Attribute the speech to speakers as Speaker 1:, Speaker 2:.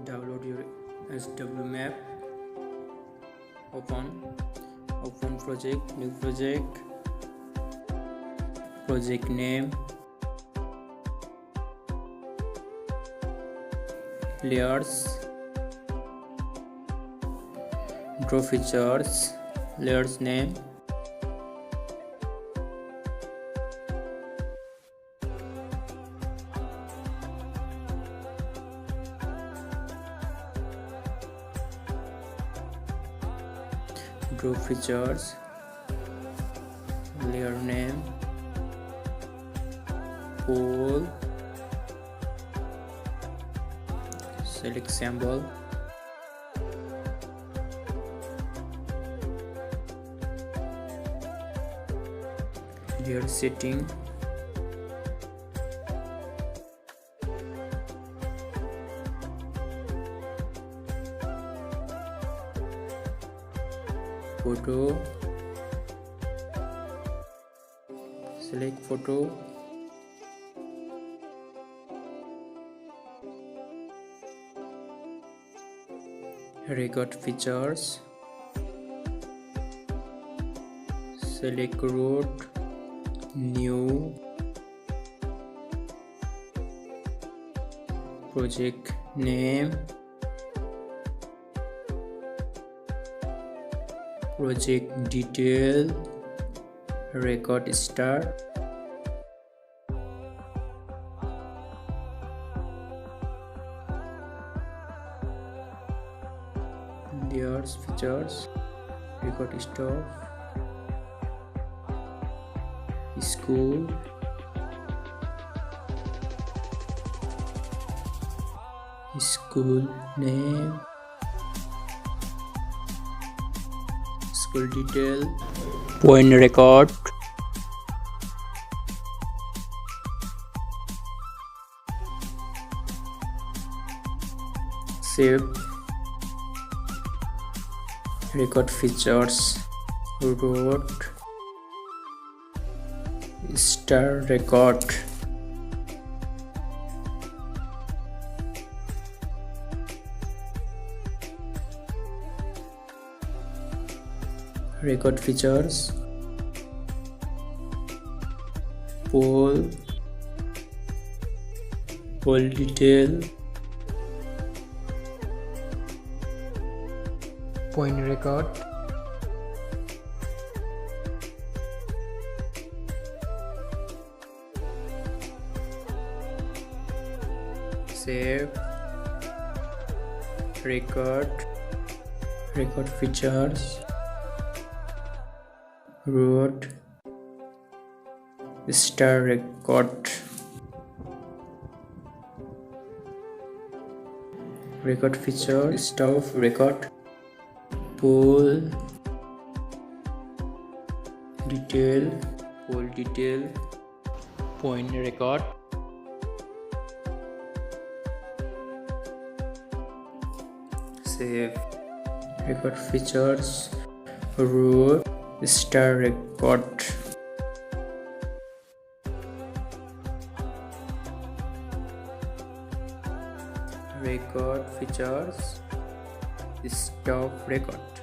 Speaker 1: Download your SW map. Open project, new project name, layers, draw features, layers name, draw features, layer name, pool, select symbol, layer setting, photo, select photo, record features, select road, new, project name, project detail, record start, layers features, record stop, school, school name, school detail, point record, save, record features, road, star record, record features, pole detail, point record, save, record features, road, star record feature, stove record, pole detail, point record, save, record features, road, star record, record features, stop record.